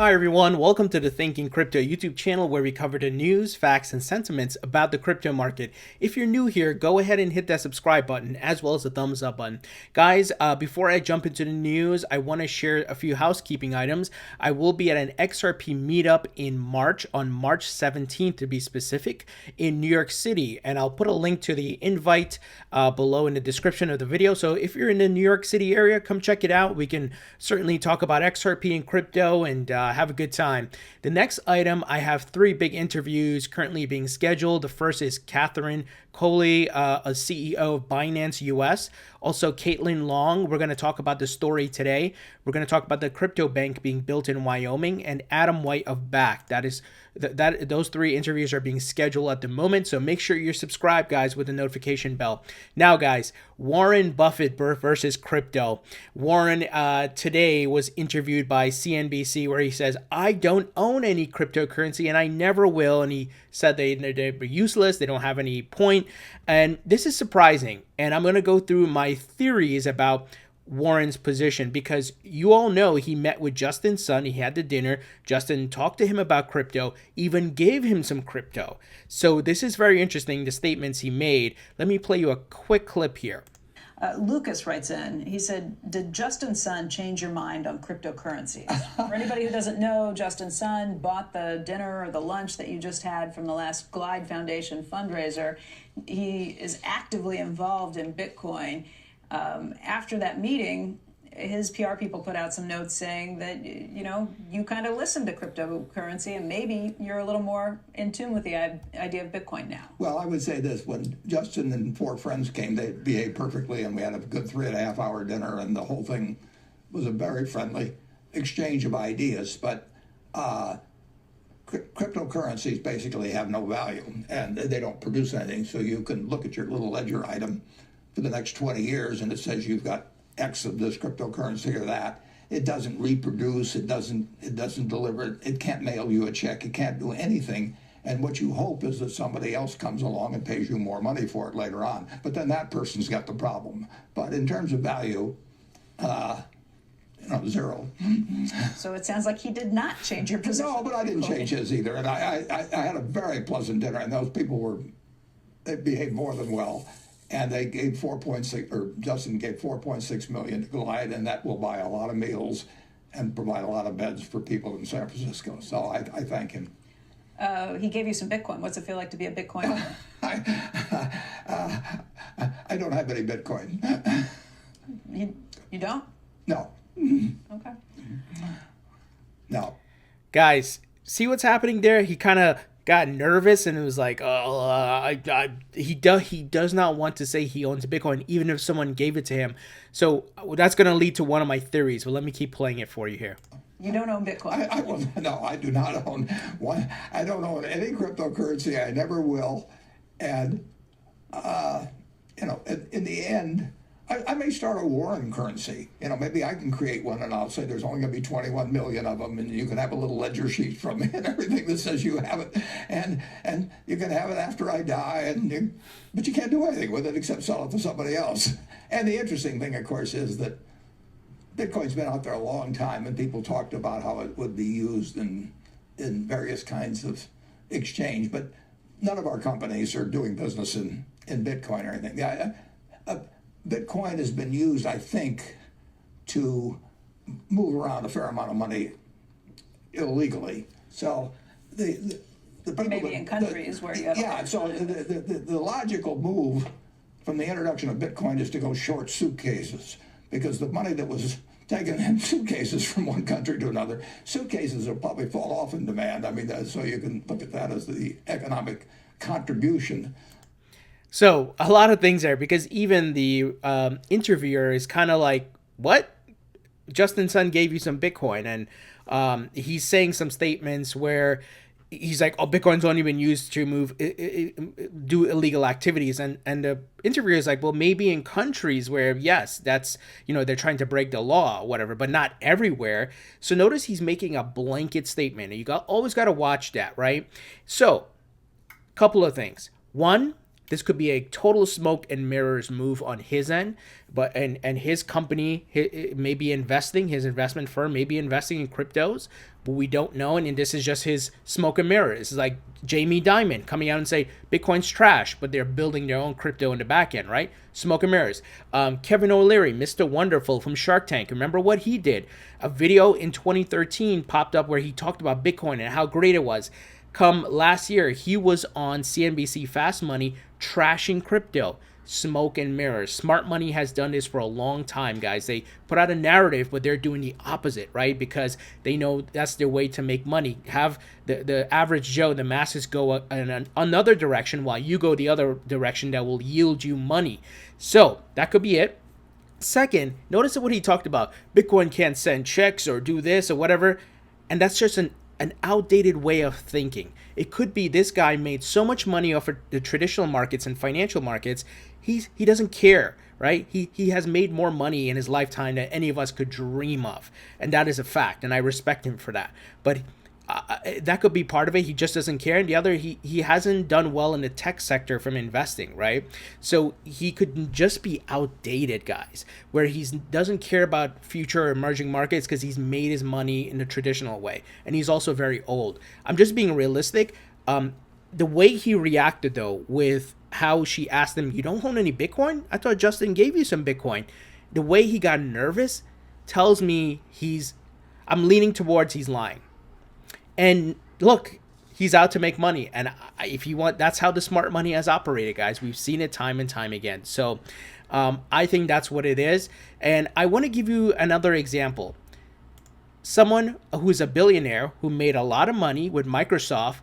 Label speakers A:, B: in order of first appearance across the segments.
A: Hi everyone, welcome to the Thinking Crypto YouTube channel where we cover the news, facts, and sentiments about the crypto market. If you're new here, go ahead and hit that subscribe button as well as the thumbs up button. Guys, before I jump into the news, I want to share a few housekeeping items. I will be at an XRP meetup in March, on March 17th to be specific, in New York City, and I'll put a link to the invite below in the description of the video. So if you're in the New York City area, come check it out. We can certainly talk about XRP and crypto and have a good time. The next item, I have 3 big interviews currently being scheduled. The first is Catherine Coley, a CEO of Binance US. Also, Caitlin Long. We're going to talk about the story today. We're going to talk about the crypto bank being built in Wyoming, and Adam White of Back. Those 3 interviews are being scheduled at the moment, so make sure you're subscribed, guys, with the notification bell. Now, guys, Warren Buffett versus crypto. Warren today was interviewed by CNBC where he says, I don't own any cryptocurrency and I never will. And he said they're useless, they don't have any point. And this is surprising. And I'm going to go through my theories about Warren's position, because you all know he met with Justin's son. He had the dinner. Justin talked to him about crypto, even gave him some crypto. So this is very interesting, the statements he made. Let me play you a quick clip here.
B: Lucas writes in, he said, did Justin's son change your mind on cryptocurrencies? For anybody who doesn't know, Justin's son bought the dinner or the lunch that you just had from the last Glide Foundation fundraiser. He is actively involved in Bitcoin. After that meeting, his PR people put out some notes saying that, you kind of listened to cryptocurrency and maybe you're a little more in tune with the idea of Bitcoin now.
C: Well, I would say this. When Justin and 4 friends came, they behaved perfectly, and we had a good 3.5-hour dinner, and the whole thing was a very friendly exchange of ideas. But cryptocurrencies basically have no value, and they don't produce anything. So you can look at your little ledger item for the next 20 years, and it says you've got X of this cryptocurrency or that. It doesn't reproduce, it doesn't deliver, it can't mail you a check, it can't do anything. And what you hope is that somebody else comes along and pays you more money for it later on. But then that person's got the problem. But in terms of value, zero.
B: So it sounds like he did not change your position.
C: No, but I didn't change his either. And I had a very pleasant dinner, and those people they behaved more than well. And they gave 4.6, or Justin gave 4.6 million to Glide, and that will buy a lot of meals and provide a lot of beds for people in San Francisco. So I thank him.
B: He gave you some Bitcoin. What's it feel like to be a Bitcoin owner?
C: I don't have any Bitcoin.
B: You don't?
C: No.
B: Okay.
C: No.
A: Guys, see what's happening there? He kind of got nervous and it was like, he does not want to say he owns Bitcoin, even if someone gave it to him. So that's going to lead to one of my theories. But let me keep playing it for you here.
B: You don't own Bitcoin.
C: No, I do not own one. I don't own any cryptocurrency. I never will. And in the end, I may start a Warren currency. Maybe I can create one, and I'll say there's only going to be 21 million of them, and you can have a little ledger sheet from me and everything that says you have it, and you can have it after I die, but you can't do anything with it except sell it to somebody else. And the interesting thing, of course, is that Bitcoin's been out there a long time, and people talked about how it would be used in various kinds of exchange, but none of our companies are doing business in Bitcoin or anything. Bitcoin has been used, I think, to move around a fair amount of money illegally. So the people
B: maybe in countries where you have
C: so the logical move from the introduction of Bitcoin is to go short suitcases, because the money that was taken in suitcases from one country to another, suitcases will probably fall off in demand. I mean, so you can look at that as the economic contribution.
A: So a lot of things there, because even the interviewer is kind of like, what? Justin's son gave you some Bitcoin. And he's saying some statements where he's like, oh, Bitcoin's only been used to do illegal activities. And the interviewer is like, well, maybe in countries where, yes, that's, they're trying to break the law or whatever, but not everywhere. So notice he's making a blanket statement. And you always got to watch that, right? So a couple of things. One, this could be a total smoke and mirrors move on his end, but and his company may be investing, his investment firm may be investing in cryptos, but we don't know. And this is just his smoke and mirrors. It's like Jamie Dimon coming out and say Bitcoin's trash, but they're building their own crypto in the back end, right? Smoke and mirrors. Kevin O'Leary, Mr. Wonderful from Shark Tank. Remember what he did? A video in 2013 popped up where he talked about Bitcoin and how great it was. Come last year, he was on CNBC Fast Money trashing crypto. Smoke and mirrors. Smart money has done this for a long time, guys. They put out a narrative, but they're doing the opposite, right? Because they know that's their way to make money. Have the average Joe, the masses go in another direction while you go the other direction that will yield you money. So that could be it. Second, notice what he talked about. Bitcoin can't send checks or do this or whatever. And that's just an outdated way of thinking. It could be this guy made so much money off of the traditional markets and financial markets, he doesn't care, right? He has made more money in his lifetime than any of us could dream of, and that is a fact, and I respect him for that. But that could be part of it. He just doesn't care. And the other, he hasn't done well in the tech sector from investing, right? So he could just be outdated, guys, where he doesn't care about future emerging markets because he's made his money in the traditional way. And he's also very old. I'm just being realistic. The way he reacted, though, with how she asked him, you don't own any Bitcoin? I thought Justin gave you some Bitcoin. The way he got nervous tells me I'm leaning towards he's lying. And look, he's out to make money. And if you want, that's how the smart money has operated, guys. We've seen it time and time again. So I think that's what it is. And I want to give you another example. Someone who's a billionaire who made a lot of money with Microsoft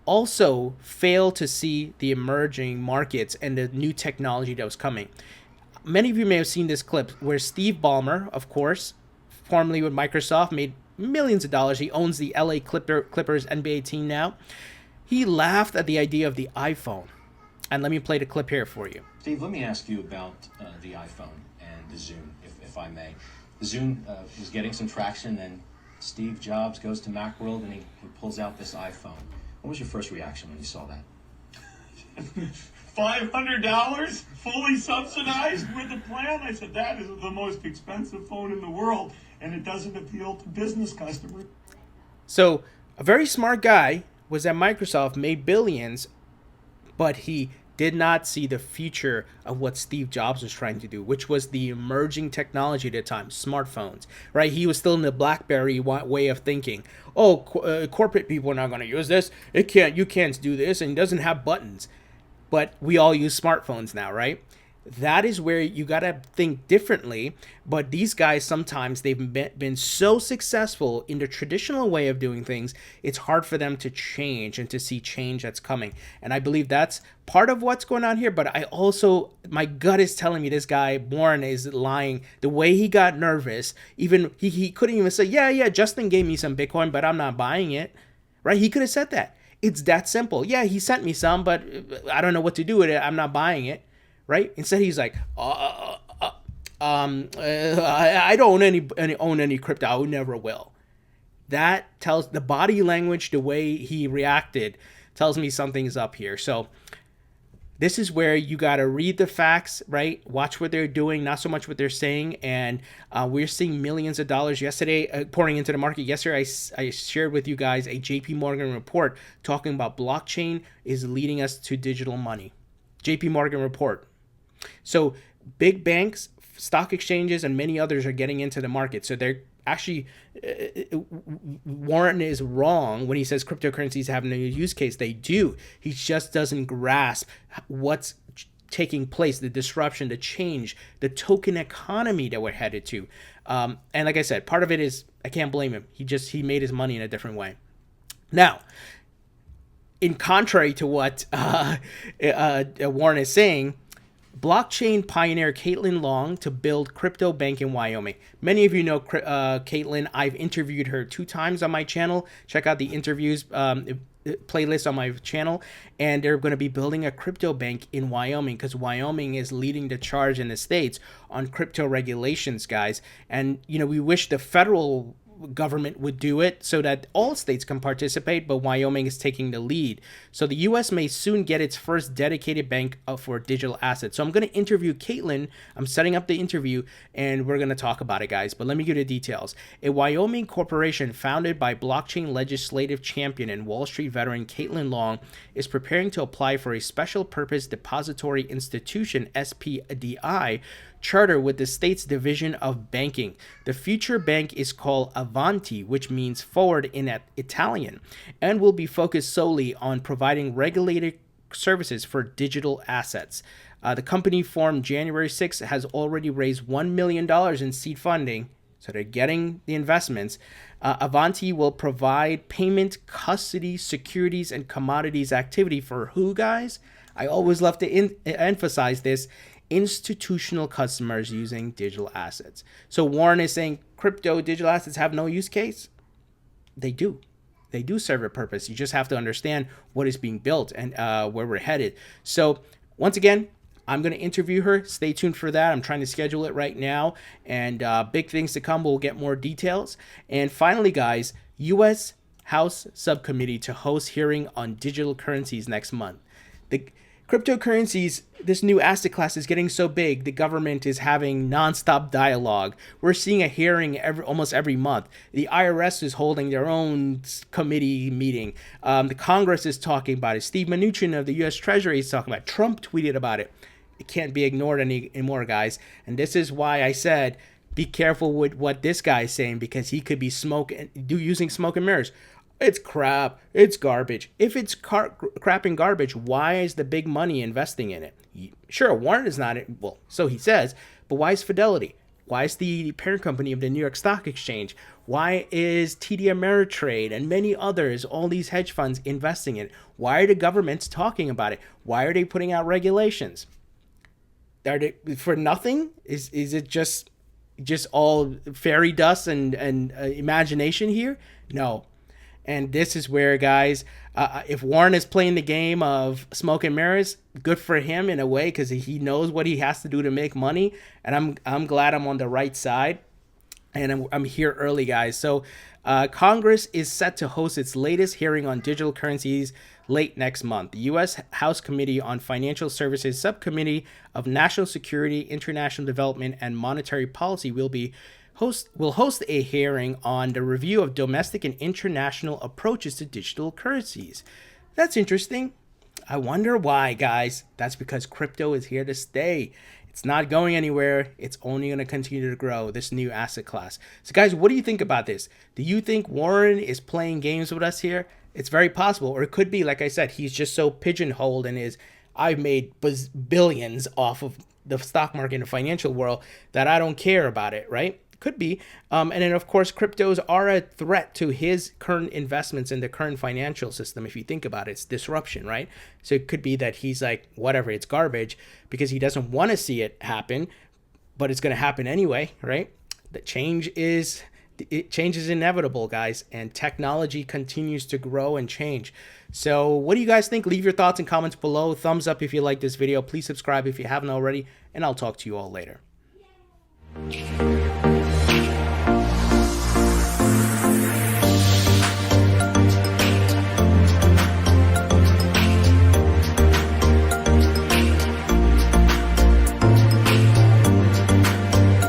A: also failed to see the emerging markets and the new technology that was coming. Many of you may have seen this clip where Steve Ballmer, of course, formerly with Microsoft, made millions of dollars. He owns the LA Clippers NBA team now. He laughed at the idea of the iPhone. And let me play the clip here for you.
D: Steve, let me ask you about the iPhone and the Zune, if I may. The Zune is getting some traction, and Steve Jobs goes to Macworld and he pulls out this iPhone. What was your first reaction when you saw that?
E: $500 fully subsidized with the plan? I said, that is the most expensive phone in the world, and it doesn't appeal to business customers.
A: So a very smart guy was at Microsoft, made billions, but he did not see the future of what Steve Jobs was trying to do, which was the emerging technology at the time, smartphones, right? He was still in the BlackBerry way of thinking. Oh, corporate people are not going to use this. You can't do this, and it doesn't have buttons. But we all use smartphones now, right? That is where you got to think differently. But these guys, sometimes they've been so successful in the traditional way of doing things, it's hard for them to change and to see change that's coming. And I believe that's part of what's going on here. But I also, my gut is telling me this guy, Warren, is lying. The way he got nervous, even he couldn't even say, yeah, Justin gave me some Bitcoin, but I'm not buying it, right? He could have said that. It's that simple. Yeah, he sent me some, but I don't know what to do with it. I'm not buying it. Right? Instead, he's like, I don't own any crypto. I never will. That tells the body language, the way he reacted, tells me something's up here. So this is where you got to read the facts, right? Watch what they're doing, not so much what they're saying. And we're seeing millions of dollars yesterday pouring into the market. Yesterday, I shared with you guys a JP Morgan report talking about blockchain is leading us to digital money. JP Morgan report. So big banks, stock exchanges, and many others are getting into the market. So they're actually, Warren is wrong when he says cryptocurrencies have no use case. They do. He just doesn't grasp what's taking place, the disruption, the change, the token economy that we're headed to. And like I said, part of it is, I can't blame him. He made his money in a different way. Now, in contrary to what Warren is saying, blockchain pioneer Caitlin Long to build crypto bank in Wyoming. Many of you know Caitlin. I've interviewed her 2 times on my channel. Check out the interviews playlist on my channel. And they're going to be building a crypto bank in Wyoming because Wyoming is leading the charge in the states on crypto regulations, guys. And, we wish the federal government would do it so that all states can participate, but Wyoming is taking the lead. So the U.S. may soon get its first dedicated bank for digital assets. So I'm going to interview Caitlin. I'm setting up the interview, and we're going to talk about it, guys. But let me give you the details. A Wyoming corporation founded by blockchain legislative champion and Wall Street veteran Caitlin Long is preparing to apply for a special purpose depository institution, SPDI, charter with the state's division of banking. The future bank is called Avanti, which means forward in Italian, and will be focused solely on providing regulated services for digital assets. The company, formed January 6th, has already raised $1 million in seed funding, so they're getting the investments. Avanti will provide payment, custody, securities, and commodities activity for who, guys? I always love to emphasize this: institutional customers using digital assets. So Warren is saying crypto digital assets have no use case. They do. They do serve a purpose. You just have to understand what is being built and where we're headed. So once again, I'm going to interview her. Stay tuned for that. I'm trying to schedule it right now, and big things to come. We'll get more details. And finally, guys, U.S. House subcommittee to host hearing on digital currencies next month. The cryptocurrencies, this new asset class, is getting so big, the government is having nonstop dialogue. We're seeing a hearing almost every month. The IRS is holding their own committee meeting. The Congress is talking about it. Steve Mnuchin of the U.S. Treasury is talking about it. Trump tweeted about it. It can't be ignored anymore, guys. And this is why I said, be careful with what this guy is saying, because he could be using smoke and mirrors. It's crap. It's garbage. If it's crap and garbage, why is the big money investing in it? Sure, Warren is not, well, so he says, but why is Fidelity? Why is the parent company of the New York Stock Exchange? Why is TD Ameritrade and many others, all these hedge funds, investing in it? Why are the governments talking about it? Why are they putting out regulations? Are they for nothing? Is it just all fairy dust and imagination here? No. And this is where, guys, if Warren is playing the game of smoke and mirrors, good for him in a way, because he knows what he has to do to make money. And I'm glad I'm on the right side. And I'm here early, guys. So Congress is set to host its latest hearing on digital currencies late next month. The U.S. House Committee on Financial Services Subcommittee of National Security, International Development, and Monetary Policy will host a hearing on the review of domestic and international approaches to digital currencies. That's interesting. I wonder why, guys. That's because crypto is here to stay. It's not going anywhere. It's only going to continue to grow, this new asset class. So, guys, what do you think about this? Do you think Warren is playing games with us here? It's very possible. Or it could be, like I said, he's just so pigeonholed in his, I've made billions off of the stock market and the financial world that I don't care about it, right? Could be. And then, of course, cryptos are a threat to his current investments in the current financial system. If you think about it, it's disruption, right? So it could be that he's like, whatever, it's garbage, because he doesn't want to see it happen, but it's going to happen anyway, right? Change is inevitable, guys, and technology continues to grow and change. So what do you guys think? Leave your thoughts and comments below. Thumbs up if you like this video. Please subscribe if you haven't already, and I'll talk to you all later.